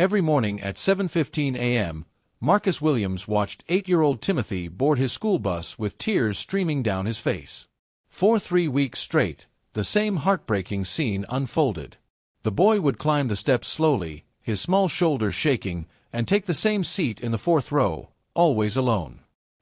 Every morning at 7:15 a.m., Marcus Williams watched 8-year-old Timothy board his school bus with tears streaming down his face. For 3 weeks straight, the same heartbreaking scene unfolded. The boy would climb the steps slowly, his small shoulders shaking, and take the same seat in the 4th row, always alone.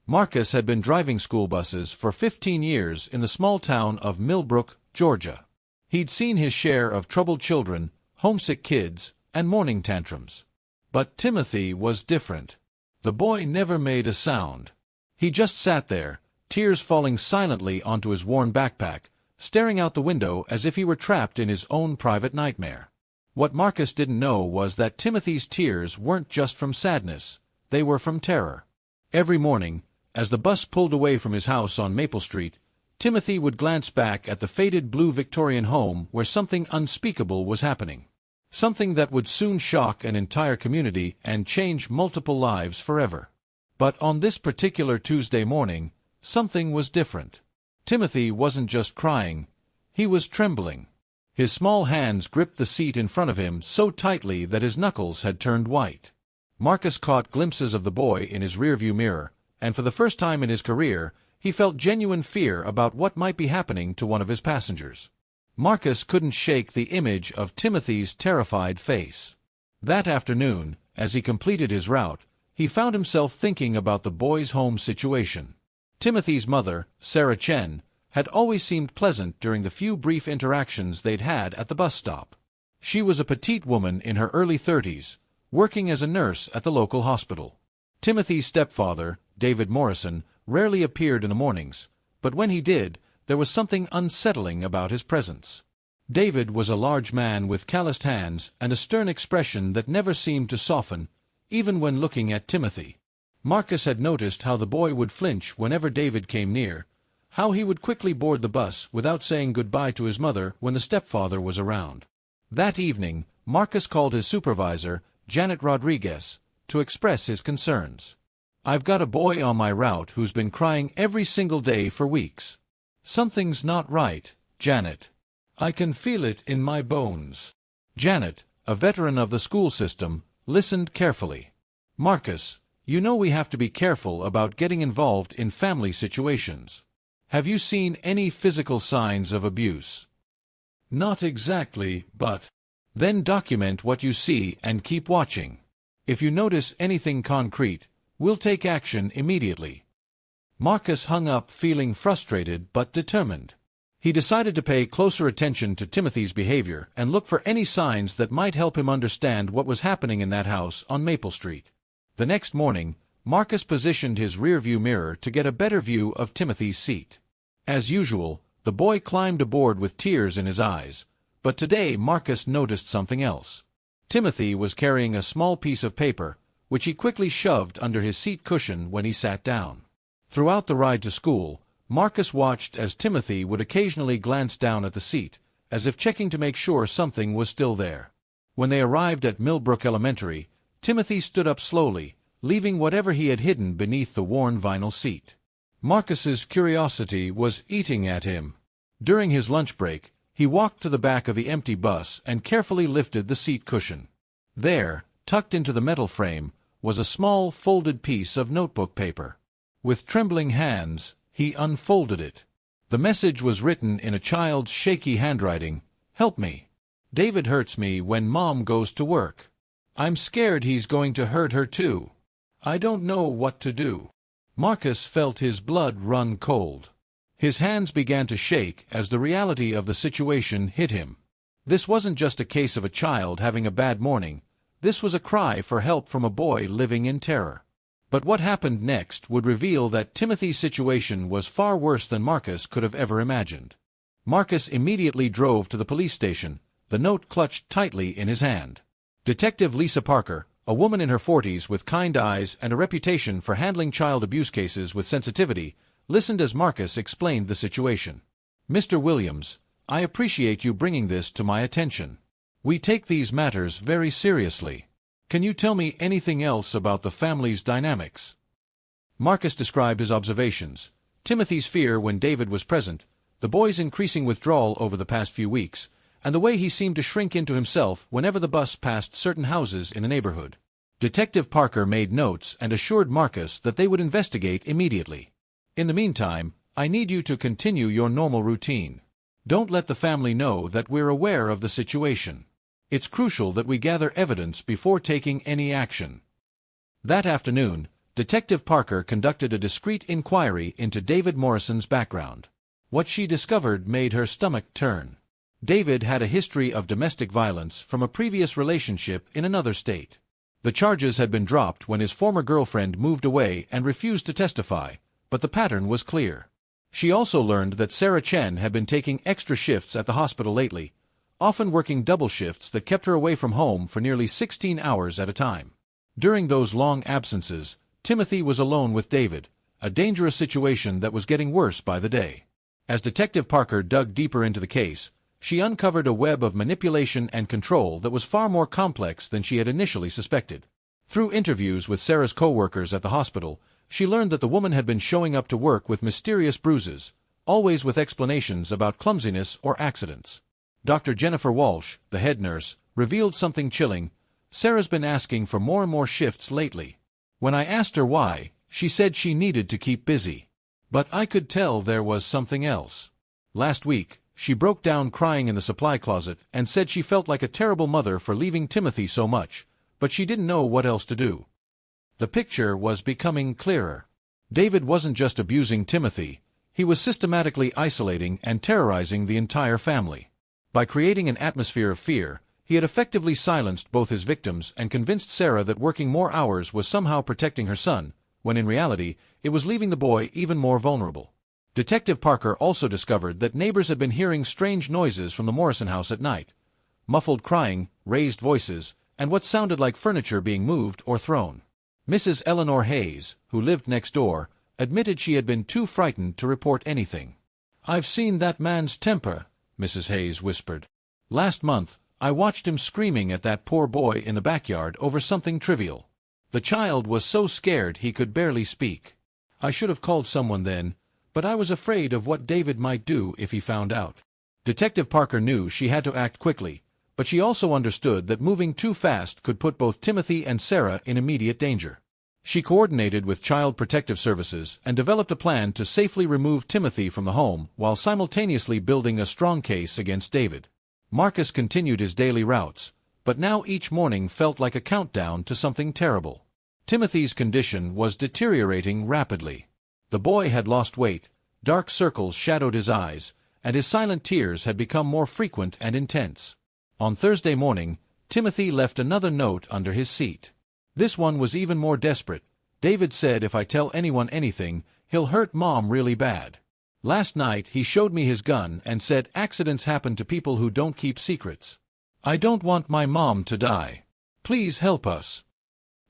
Marcus had been driving school buses for 15 years in the small town of Millbrook, Georgia. He'd seen his share of troubled children, homesick kids, and morning tantrums. But Timothy was different. The boy never made a sound. He just sat there, tears falling silently onto his worn backpack, staring out the window as if he were trapped in his own private nightmare. What Marcus didn't know was that Timothy's tears weren't just from sadness, they were from terror. Every morning, as the bus pulled away from his house on Maple Street, Timothy would glance back at the faded blue Victorian home where something unspeakable was happening. Something that would soon shock an entire community and change multiple lives forever. But on this particular Tuesday morning, something was different. Timothy wasn't just crying, he was trembling. His small hands gripped the seat in front of him so tightly that his knuckles had turned white. Marcus caught glimpses of the boy in his rearview mirror, and for the first time in his career, he felt genuine fear about what might be happening to one of his passengers. Marcus couldn't shake the image of Timothy's terrified face. That afternoon, as he completed his route, he found himself thinking about the boy's home situation. Timothy's mother, Sarah Chen, had always seemed pleasant during the few brief interactions they'd had at the bus stop. She was a petite woman in her early 30s, working as a nurse at the local hospital. Timothy's stepfather, David Morrison, rarely appeared in the mornings, but when he did, there was something unsettling about his presence. David was a large man with calloused hands and a stern expression that never seemed to soften, even when looking at Timothy. Marcus had noticed how the boy would flinch whenever David came near, how he would quickly board the bus without saying goodbye to his mother when the stepfather was around. That evening, Marcus called his supervisor, Janet Rodriguez, to express his concerns. "I've got a boy on my route who's been crying every single day for weeks. Something's not right, Janet. I can feel it in my bones." Janet, a veteran of the school system, listened carefully. "Marcus, you know we have to be careful about getting involved in family situations. Have you seen any physical signs of abuse?" "Not exactly, but—" "Then document what you see and keep watching. If you notice anything concrete, we'll take action immediately." Marcus hung up feeling frustrated but determined. He decided to pay closer attention to Timothy's behavior and look for any signs that might help him understand what was happening in that house on Maple Street. The next morning, Marcus positioned his rearview mirror to get a better view of Timothy's seat. As usual, the boy climbed aboard with tears in his eyes, but today Marcus noticed something else. Timothy was carrying a small piece of paper, which he quickly shoved under his seat cushion when he sat down. Throughout the ride to school, Marcus watched as Timothy would occasionally glance down at the seat, as if checking to make sure something was still there. When they arrived at Millbrook Elementary, Timothy stood up slowly, leaving whatever he had hidden beneath the worn vinyl seat. Marcus's curiosity was eating at him. During his lunch break, he walked to the back of the empty bus and carefully lifted the seat cushion. There, tucked into the metal frame, was a small folded piece of notebook paper. With trembling hands, he unfolded it. The message was written in a child's shaky handwriting. "Help me. David hurts me when Mom goes to work. I'm scared he's going to hurt her too. I don't know what to do." Marcus felt his blood run cold. His hands began to shake as the reality of the situation hit him. This wasn't just a case of a child having a bad morning. This was a cry for help from a boy living in terror. But what happened next would reveal that Timothy's situation was far worse than Marcus could have ever imagined. Marcus immediately drove to the police station, the note clutched tightly in his hand. Detective Lisa Parker, a woman in her 40s with kind eyes and a reputation for handling child abuse cases with sensitivity, listened as Marcus explained the situation. "Mr. Williams, I appreciate you bringing this to my attention. We take these matters very seriously. Can you tell me anything else about the family's dynamics?" Marcus described his observations, Timothy's fear when David was present, the boy's increasing withdrawal over the past few weeks, and the way he seemed to shrink into himself whenever the bus passed certain houses in the neighborhood. Detective Parker made notes and assured Marcus that they would investigate immediately. In the meantime, I need you to continue your normal routine. Don't let the family know that we're aware of the situation. It's crucial that we gather evidence before taking any action. That afternoon, Detective Parker conducted a discreet inquiry into David Morrison's background. What she discovered made her stomach turn. David had a history of domestic violence from a previous relationship in another state. The charges had been dropped when his former girlfriend moved away and refused to testify, but the pattern was clear. She also learned that Sarah Chen had been taking extra shifts at the hospital lately, often working double shifts that kept her away from home for nearly 16 hours at a time. During those long absences, Timothy was alone with David, a dangerous situation that was getting worse by the day. As Detective Parker dug deeper into the case, she uncovered a web of manipulation and control that was far more complex than she had initially suspected. Through interviews with Sarah's co-workers at the hospital, she learned that the woman had been showing up to work with mysterious bruises, always with explanations about clumsiness or accidents. Dr. Jennifer Walsh, the head nurse, revealed something chilling. Sarah's been asking for more and more shifts lately. When I asked her why, she said she needed to keep busy. But I could tell there was something else. Last week, she broke down crying in the supply closet and said she felt like a terrible mother for leaving Timothy so much, but she didn't know what else to do. The picture was becoming clearer. David wasn't just abusing Timothy, he was systematically isolating and terrorizing the entire family. By creating an atmosphere of fear, he had effectively silenced both his victims and convinced Sarah that working more hours was somehow protecting her son, when in reality, it was leaving the boy even more vulnerable. Detective Parker also discovered that neighbors had been hearing strange noises from the Morrison house at night. Muffled crying, raised voices, and what sounded like furniture being moved or thrown. Mrs. Eleanor Hayes, who lived next door, admitted she had been too frightened to report anything. "I've seen that man's temper," Mrs. Hayes whispered. "Last month, I watched him screaming at that poor boy in the backyard over something trivial. The child was so scared he could barely speak. I should have called someone then, but I was afraid of what David might do if he found out." Detective Parker knew she had to act quickly, but she also understood that moving too fast could put both Timothy and Sarah in immediate danger. She coordinated with Child Protective Services and developed a plan to safely remove Timothy from the home while simultaneously building a strong case against David. Marcus continued his daily routes, but now each morning felt like a countdown to something terrible. Timothy's condition was deteriorating rapidly. The boy had lost weight, dark circles shadowed his eyes, and his silent tears had become more frequent and intense. On Thursday morning, Timothy left another note under his seat. This one was even more desperate. "David said if I tell anyone anything, he'll hurt Mom really bad. Last night he showed me his gun and said accidents happen to people who don't keep secrets. I don't want my mom to die. Please help us."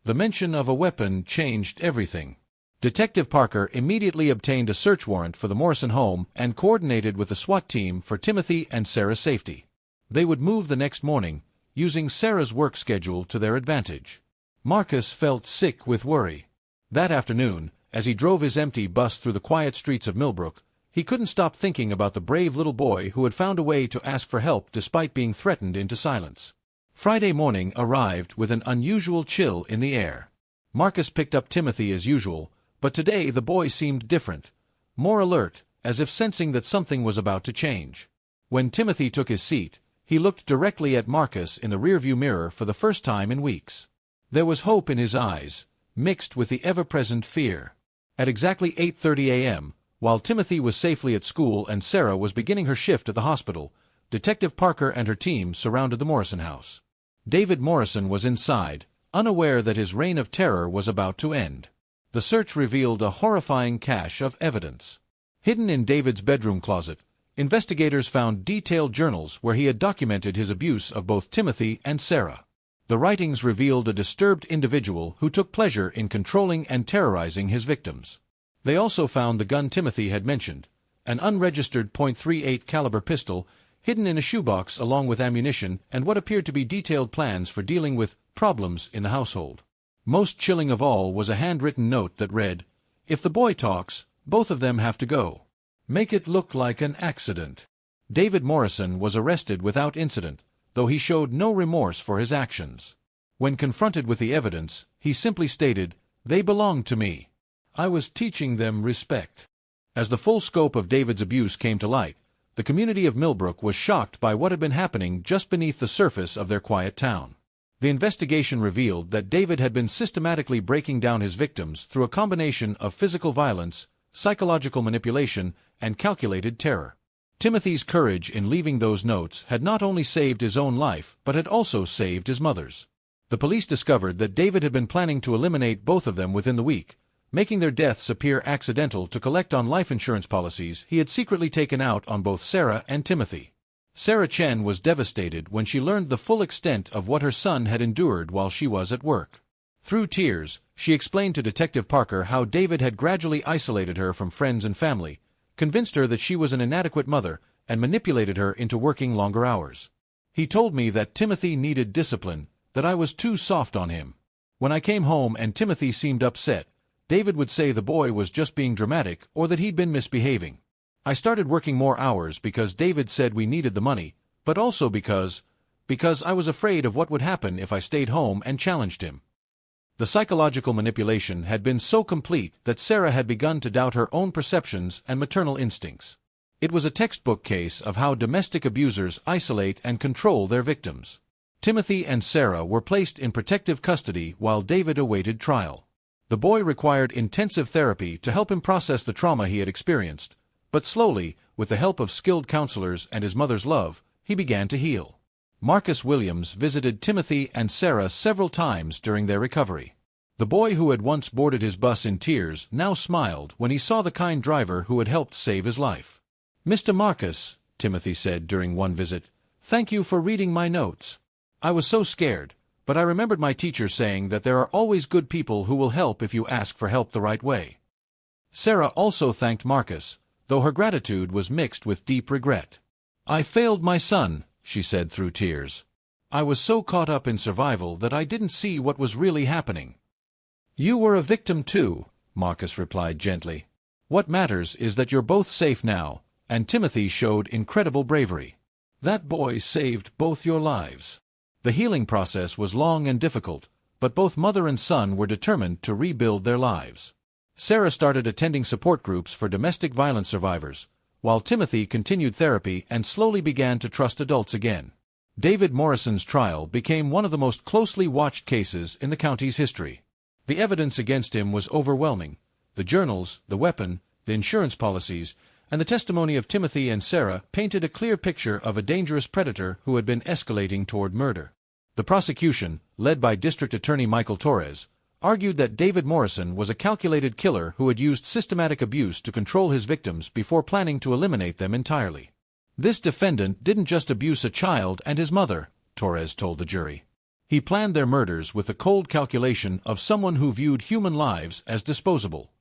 The mention of a weapon changed everything. Detective Parker immediately obtained a search warrant for the Morrison home and coordinated with the SWAT team for Timothy and Sarah's safety. They would move the next morning, using Sarah's work schedule to their advantage. Marcus felt sick with worry. That afternoon, as he drove his empty bus through the quiet streets of Millbrook, he couldn't stop thinking about the brave little boy who had found a way to ask for help despite being threatened into silence. Friday morning arrived with an unusual chill in the air. Marcus picked up Timothy as usual, but today the boy seemed different, more alert, as if sensing that something was about to change. When Timothy took his seat, he looked directly at Marcus in the rearview mirror for the first time in weeks. There was hope in his eyes, mixed with the ever-present fear. At exactly 8:30 a.m., while Timothy was safely at school and Sarah was beginning her shift at the hospital, Detective Parker and her team surrounded the Morrison house. David Morrison was inside, unaware that his reign of terror was about to end. The search revealed a horrifying cache of evidence. Hidden in David's bedroom closet, investigators found detailed journals where he had documented his abuse of both Timothy and Sarah. The writings revealed a disturbed individual who took pleasure in controlling and terrorizing his victims. They also found the gun Timothy had mentioned, an unregistered .38 caliber pistol, hidden in a shoebox along with ammunition and what appeared to be detailed plans for dealing with problems in the household. Most chilling of all was a handwritten note that read, "If the boy talks, both of them have to go. Make it look like an accident." David Morrison was arrested without incident, though he showed no remorse for his actions. When confronted with the evidence, he simply stated, "They belonged to me. I was teaching them respect." As the full scope of David's abuse came to light, the community of Millbrook was shocked by what had been happening just beneath the surface of their quiet town. The investigation revealed that David had been systematically breaking down his victims through a combination of physical violence, psychological manipulation, and calculated terror. Timothy's courage in leaving those notes had not only saved his own life but had also saved his mother's. The police discovered that David had been planning to eliminate both of them within the week, making their deaths appear accidental to collect on life insurance policies he had secretly taken out on both Sarah and Timothy. Sarah Chen was devastated when she learned the full extent of what her son had endured while she was at work. Through tears, she explained to Detective Parker how David had gradually isolated her from friends and family, convinced her that she was an inadequate mother, and manipulated her into working longer hours. "He told me that Timothy needed discipline, that I was too soft on him. When I came home and Timothy seemed upset, David would say the boy was just being dramatic or that he'd been misbehaving. I started working more hours because David said we needed the money, but also because I was afraid of what would happen if I stayed home and challenged him." The psychological manipulation had been so complete that Sarah had begun to doubt her own perceptions and maternal instincts. It was a textbook case of how domestic abusers isolate and control their victims. Timothy and Sarah were placed in protective custody while David awaited trial. The boy required intensive therapy to help him process the trauma he had experienced, but slowly, with the help of skilled counselors and his mother's love, he began to heal. Marcus Williams visited Timothy and Sarah several times during their recovery. The boy who had once boarded his bus in tears now smiled when he saw the kind driver who had helped save his life. "Mr. Marcus," Timothy said during one visit, "thank you for reading my notes. I was so scared, but I remembered my teacher saying that there are always good people who will help if you ask for help the right way." Sarah also thanked Marcus, though her gratitude was mixed with deep regret. "I failed my son," she said through tears. "I was so caught up in survival that I didn't see what was really happening." "You were a victim too," Marcus replied gently. "What matters is that you're both safe now," and Timothy showed incredible bravery. "That boy saved both your lives." The healing process was long and difficult, but both mother and son were determined to rebuild their lives. Sarah started attending support groups for domestic violence survivors, while Timothy continued therapy and slowly began to trust adults again. David Morrison's trial became one of the most closely watched cases in the county's history. The evidence against him was overwhelming: the journals, the weapon, the insurance policies, and the testimony of Timothy and Sarah painted a clear picture of a dangerous predator who had been escalating toward murder. The prosecution, led by District Attorney Michael Torres, argued that David Morrison was a calculated killer who had used systematic abuse to control his victims before planning to eliminate them entirely. "This defendant didn't just abuse a child and his mother," Torres told the jury. "He planned their murders with the cold calculation of someone who viewed human lives as disposable."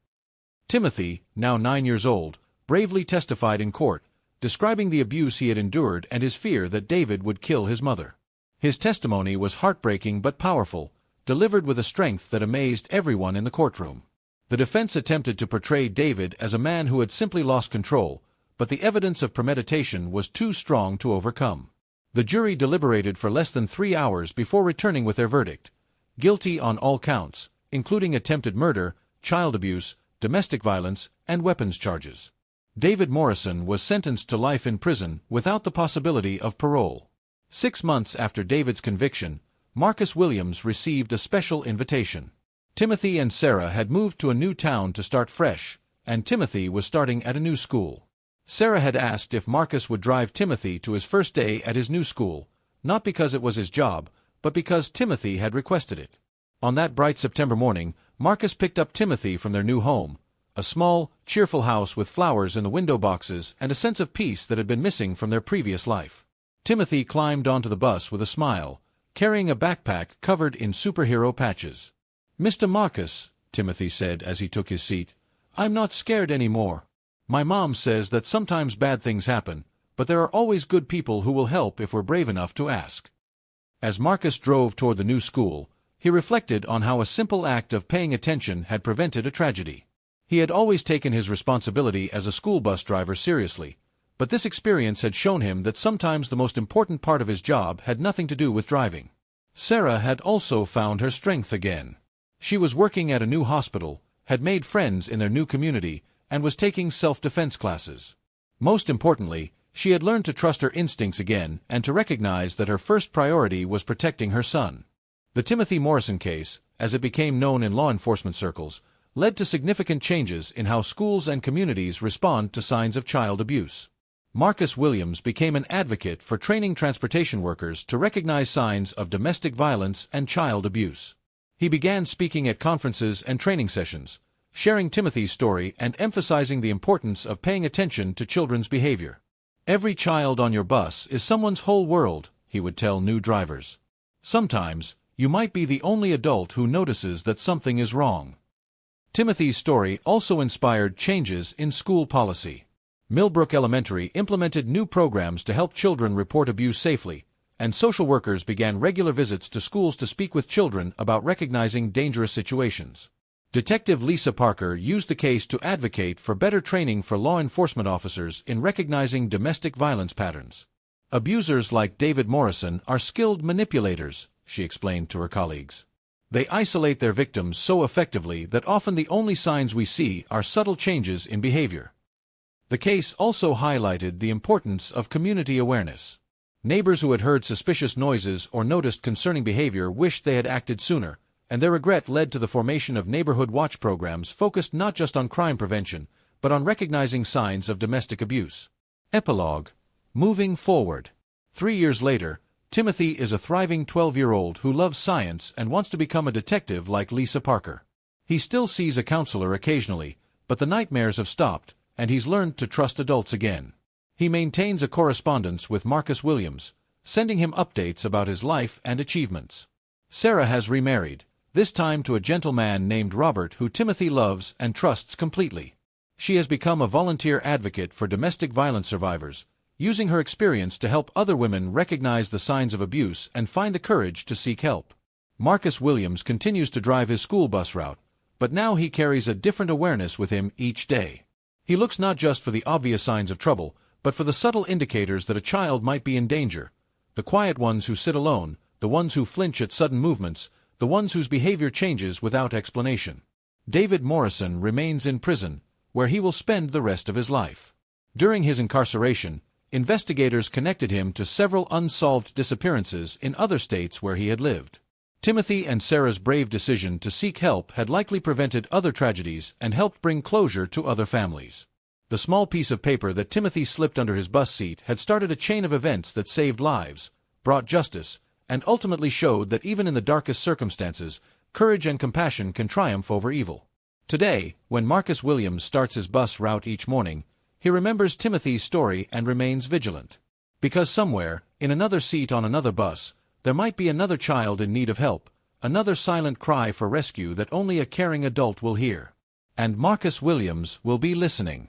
Timothy, now 9 years old, bravely testified in court, describing the abuse he had endured and his fear that David would kill his mother. His testimony was heartbreaking but powerful, delivered with a strength that amazed everyone in the courtroom. The defense attempted to portray David as a man who had simply lost control, but the evidence of premeditation was too strong to overcome. The jury deliberated for less than 3 hours before returning with their verdict: guilty on all counts, including attempted murder, child abuse, domestic violence, and weapons charges. David Morrison was sentenced to life in prison without the possibility of parole. 6 months after David's conviction, Marcus Williams received a special invitation. Timothy and Sarah had moved to a new town to start fresh, and Timothy was starting at a new school. Sarah had asked if Marcus would drive Timothy to his first day at his new school, not because it was his job, but because Timothy had requested it. On that bright September morning, Marcus picked up Timothy from their new home, a small, cheerful house with flowers in the window boxes and a sense of peace that had been missing from their previous life. Timothy climbed onto the bus with a smile, carrying a backpack covered in superhero patches. "Mr. Marcus," Timothy said as he took his seat, "I'm not scared anymore. My mom says that sometimes bad things happen, but there are always good people who will help if we're brave enough to ask." As Marcus drove toward the new school, he reflected on how a simple act of paying attention had prevented a tragedy. He had always taken his responsibility as a school bus driver seriously, But this experience had shown him that sometimes the most important part of his job had nothing to do with driving. Sarah had also found her strength again. She was working at a new hospital, had made friends in their new community, and was taking self-defense classes. Most importantly, she had learned to trust her instincts again and to recognize that her first priority was protecting her son. The Timothy Morrison case, as it became known in law enforcement circles, led to significant changes in how schools and communities respond to signs of child abuse. Marcus Williams became an advocate for training transportation workers to recognize signs of domestic violence and child abuse. He began speaking at conferences and training sessions, sharing Timothy's story and emphasizing the importance of paying attention to children's behavior. "Every child on your bus is someone's whole world," he would tell new drivers. "Sometimes, you might be the only adult who notices that something is wrong." Timothy's story also inspired changes in school policy. Millbrook Elementary implemented new programs to help children report abuse safely, and social workers began regular visits to schools to speak with children about recognizing dangerous situations. Detective Lisa Parker used the case to advocate for better training for law enforcement officers in recognizing domestic violence patterns. "Abusers like David Morrison are skilled manipulators," she explained to her colleagues. "They isolate their victims so effectively that often the only signs we see are subtle changes in behavior." The case also highlighted the importance of community awareness. Neighbors who had heard suspicious noises or noticed concerning behavior wished they had acted sooner, and their regret led to the formation of neighborhood watch programs focused not just on crime prevention, but on recognizing signs of domestic abuse. Epilogue. Moving forward. 3 years later, Timothy is a thriving 12-year-old who loves science and wants to become a detective like Lisa Parker. He still sees a counselor occasionally, but the nightmares have stopped, and he's learned to trust adults again. He maintains a correspondence with Marcus Williams, sending him updates about his life and achievements. Sarah has remarried, this time to a gentleman named Robert who Timothy loves and trusts completely. She has become a volunteer advocate for domestic violence survivors, using her experience to help other women recognize the signs of abuse and find the courage to seek help. Marcus Williams continues to drive his school bus route, but now he carries a different awareness with him each day. He looks not just for the obvious signs of trouble, but for the subtle indicators that a child might be in danger. The quiet ones who sit alone, the ones who flinch at sudden movements, the ones whose behavior changes without explanation. David Morrison remains in prison, where he will spend the rest of his life. During his incarceration, investigators connected him to several unsolved disappearances in other states where he had lived. Timothy and Sarah's brave decision to seek help had likely prevented other tragedies and helped bring closure to other families. The small piece of paper that Timothy slipped under his bus seat had started a chain of events that saved lives, brought justice, and ultimately showed that even in the darkest circumstances, courage and compassion can triumph over evil. Today, when Marcus Williams starts his bus route each morning, he remembers Timothy's story and remains vigilant. Because somewhere, in another seat on another bus, there might be another child in need of help, another silent cry for rescue that only a caring adult will hear. And Marcus Williams will be listening.